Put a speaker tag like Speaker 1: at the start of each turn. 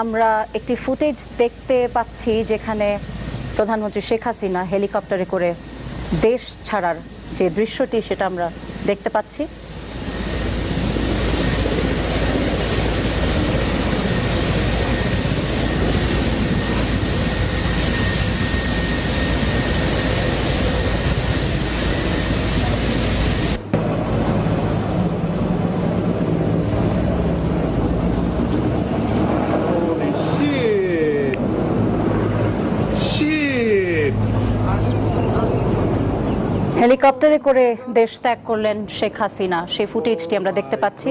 Speaker 1: আমরা একটি ফুটেজ দেখতে পাচ্ছি যেখানে প্রধানমন্ত্রী শেখ হাসিনা হেলিকপ্টারে করে দেশ ছাড়ার যে দৃশ্যটি সেটা আমরা দেখতে পাচ্ছি। হেলিকপ্টারে করে দেশ ত্যাগ করলেন শেখ হাসিনা, সেই ফুটেজটি আমরা দেখতে পাচ্ছি।